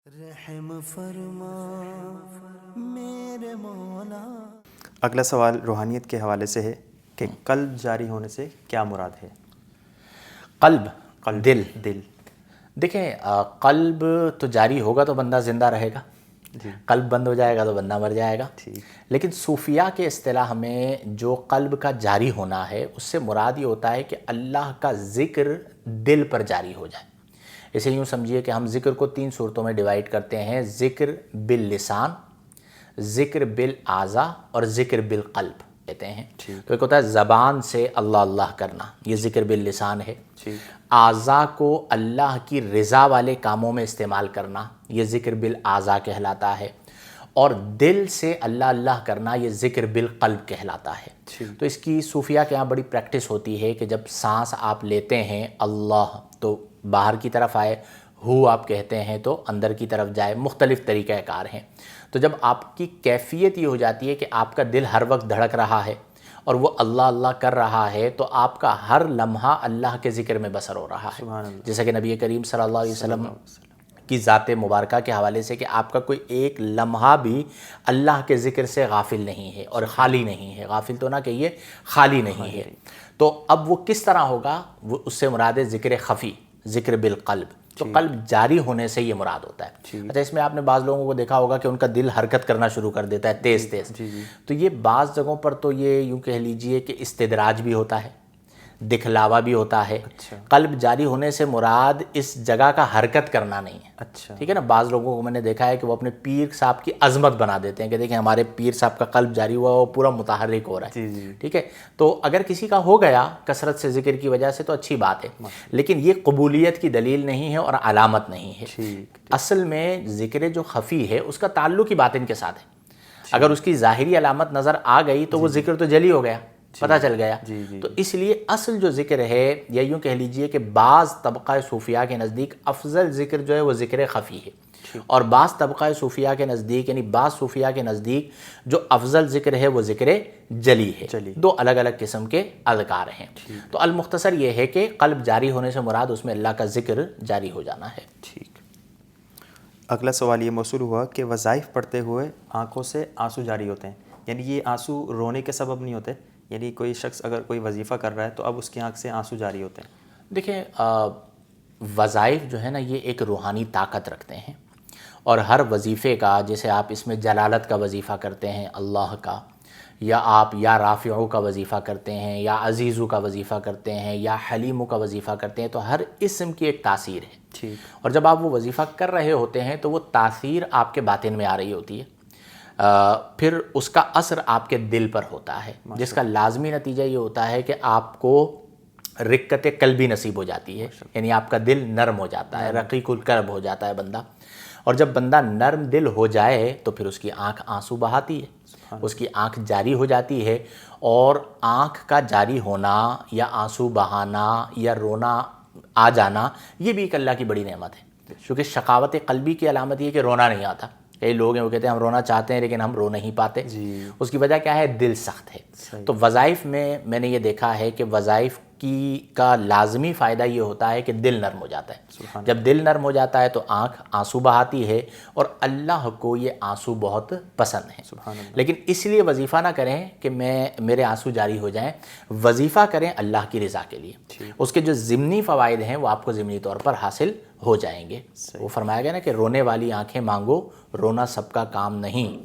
رحم فرما میرے مولا۔ اگلا سوال روحانیت کے حوالے سے ہے کہ قلب جاری ہونے سے کیا مراد ہے؟ قلب دل دل دیکھیں، قلب تو جاری ہوگا تو بندہ زندہ رہے گا، قلب بند ہو جائے گا تو بندہ مر جائے گا۔ لیکن صوفیاء کے اصطلاح میں جو قلب کا جاری ہونا ہے اس سے مراد یہ ہوتا ہے کہ اللہ کا ذکر دل پر جاری ہو جائے۔ اسے یوں سمجھیے کہ ہم ذکر کو 3 صورتوں میں ڈیوائیڈ کرتے ہیں: ذکر باللسان، ذکر بالاعضاء اور ذکر بالقلب کہتے ہیں۔ تو ایک ہوتا ہے زبان سے اللہ اللہ کرنا، یہ ذکر باللسان ہے۔ اعضاء کو اللہ کی رضا والے کاموں میں استعمال کرنا، یہ ذکر بالاعضاء کہلاتا ہے۔ اور دل سے اللہ اللہ کرنا، یہ ذکر بالقلب کہلاتا ہے۔ تو اس کی صوفیاء کے یہاں بڑی پریکٹس ہوتی ہے کہ جب سانس آپ لیتے ہیں اللہ تو باہر کی طرف آئے، ہو آپ کہتے ہیں تو اندر کی طرف جائے، مختلف طریقہ کار ہیں۔ تو جب آپ کی کیفیت یہ ہو جاتی ہے کہ آپ کا دل ہر وقت دھڑک رہا ہے اور وہ اللہ اللہ کر رہا ہے تو آپ کا ہر لمحہ اللہ کے ذکر میں بسر ہو رہا ہے، جیسا کہ نبی کریم صلی اللہ علیہ وسلم کی ذات مبارکہ کے حوالے سے کہ آپ کا کوئی ایک لمحہ بھی اللہ کے ذکر سے غافل نہیں ہے اور خالی نہیں ہے۔ غافل تو نہ کہیے، خالی نہیں ہے۔ تو اب وہ کس طرح ہوگا؟ وہ اس سے مراد ہے ذکر خفی، ذکر بالقلب۔ تو قلب جاری ہونے سے یہ مراد ہوتا ہے۔ اچھا، اس میں آپ نے بعض لوگوں کو دیکھا ہوگا کہ ان کا دل حرکت کرنا شروع کر دیتا ہے تیز تیز۔ تو یہ بعض جگہوں پر تو یہ یوں کہہ لیجئے کہ استدراج بھی ہوتا ہے، دکھلاوا بھی ہوتا ہے۔ قلب جاری ہونے سے مراد اس جگہ کا حرکت کرنا نہیں ہے، ٹھیک ہے نا۔ بعض لوگوں کو میں نے دیکھا ہے کہ وہ اپنے پیر صاحب کی عظمت بنا دیتے ہیں کہ دیکھیں ہمارے پیر صاحب کا قلب جاری ہوا، وہ پورا متحرک ہو رہا ہے، ٹھیک ہے۔ تو اگر کسی کا ہو گیا کثرت سے ذکر کی وجہ سے تو اچھی بات ہے، لیکن یہ قبولیت کی دلیل نہیں ہے اور علامت نہیں ہے۔ اصل میں ذکر جو خفی ہے اس کا تعلق ہی باطن کے ساتھ ہے۔ اگر اس کی ظاہری علامت نظر آ گئی تو وہ ذکر تو جلی ہو گیا، پتہ چل گیا۔ تو اس لیے اصل جو ذکر ہے، یا یوں کہہ لیجئے کہ بعض طبقہ صوفیاء کے نزدیک افضل ذکر جو ہے وہ ذکر خفی ہے، اور بعض طبقہ صوفیاء کے نزدیک یعنی بعض صوفیاء کے نزدیک جو افضل ذکر ہے وہ ذکر جلی ہے۔ دو الگ الگ قسم کے اذکار ہیں۔ تو المختصر یہ ہے کہ قلب جاری ہونے سے مراد اس میں اللہ کا ذکر جاری ہو جانا ہے۔ ٹھیک۔ اگلا سوال یہ موصول ہوا کہ وظائف پڑھتے ہوئے آنکھوں سے آنسو جاری ہوتے ہیں، یعنی یہ آنسو رونے کے سبب نہیں ہوتے؟ یعنی کوئی شخص اگر کوئی وظیفہ کر رہا ہے تو اب اس کی آنکھ سے آنسو جاری ہوتے ہیں؟ دیکھیں، وظائف جو ہے نا یہ ایک روحانی طاقت رکھتے ہیں، اور ہر وظیفے کا، جیسے آپ اس میں جلالت کا وظیفہ کرتے ہیں اللہ کا، یا آپ یا رافعو کا وظیفہ کرتے ہیں، یا عزیزو کا وظیفہ کرتے ہیں، یا حلیمو کا وظیفہ کرتے ہیں، تو ہر اسم کی ایک تاثیر ہے۔ اور جب آپ وہ وظیفہ کر رہے ہوتے ہیں تو وہ تاثیر آپ کے باطن میں آ رہی ہوتی ہے، پھر اس کا اثر آپ کے دل پر ہوتا ہے، جس کا لازمی نتیجہ یہ ہوتا ہے کہ آپ کو رقت قلبی نصیب ہو جاتی ہے، یعنی آپ کا دل نرم ہو جاتا ہے، رقیق القلب ہو جاتا ہے بندہ۔ اور جب بندہ نرم دل ہو جائے تو پھر اس کی آنکھ آنسو بہاتی ہے، اس کی آنکھ جاری ہو جاتی ہے۔ اور آنکھ کا جاری ہونا یا آنسو بہانا یا رونا آ جانا یہ بھی ایک اللہ کی بڑی نعمت ہے، کیونکہ شقاوت قلبی کی علامت یہ ہے کہ رونا نہیں آتا۔ کئی لوگ ہیں وہ کہتے ہیں ہم رونا چاہتے ہیں لیکن ہم رو نہیں پاتے، اس کی وجہ کیا ہے؟ دل سخت ہے۔ تو وظائف میں نے یہ دیکھا ہے کہ وظائف کا لازمی فائدہ یہ ہوتا ہے کہ دل نرم ہو جاتا ہے۔ جب دل نرم ہو جاتا ہے تو آنکھ آنسو بہاتی ہے، اور اللہ کو یہ آنسو بہت پسند ہیں۔ لیکن اس لیے وظیفہ نہ کریں کہ میرے آنسو جاری ہو جائیں، وظیفہ کریں اللہ کی رضا کے لیے۔ اس کے جو ضمنی فوائد ہیں وہ آپ کو ضمنی طور پر حاصل ہو جائیں گے۔ وہ فرمایا گیا نا کہ رونے والی آنکھیں مانگو، رونا سب کا کام نہیں،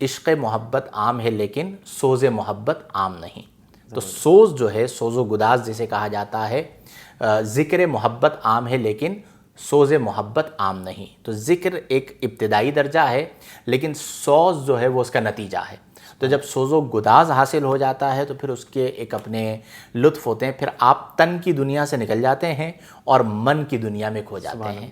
عشق محبت عام ہے لیکن سوز محبت عام نہیں۔ تو سوز جو ہے، سوز و گداز جسے کہا جاتا ہے، ذکر محبت عام ہے لیکن سوز محبت عام نہیں۔ تو ذکر ایک ابتدائی درجہ ہے لیکن سوز جو ہے وہ اس کا نتیجہ ہے۔ تو جب سوز و گداز حاصل ہو جاتا ہے تو پھر اس کے ایک اپنے لطف ہوتے ہیں، پھر آپ تن کی دنیا سے نکل جاتے ہیں اور من کی دنیا میں کھو جاتے ہیں۔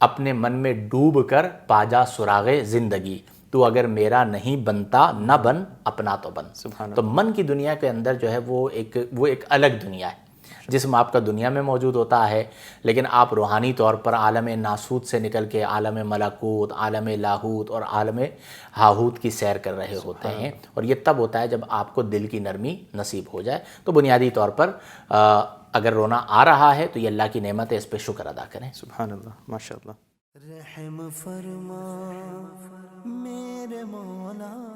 اپنے من میں ڈوب کر پاجا سراغ زندگی، تو اگر میرا نہیں بنتا نہ بن اپنا تو بن۔ تو من کی دنیا کے اندر جو ہے وہ ایک الگ دنیا ہے۔ جسم آپ کا دنیا میں موجود ہوتا ہے، لیکن آپ روحانی طور پر عالم ناسوت سے نکل کے عالم ملکوت، عالم لاہوت اور عالم ہاہوت کی سیر کر رہے ہوتے ہیں، اور یہ تب ہوتا ہے جب آپ کو دل کی نرمی نصیب ہو جائے۔ تو بنیادی طور پر اگر رونا آ رہا ہے تو یہ اللہ کی نعمت ہے، اس پہ شکر ادا کریں. سبحان اللہ، ماشاء اللہ. رحم فرما میرے مولا.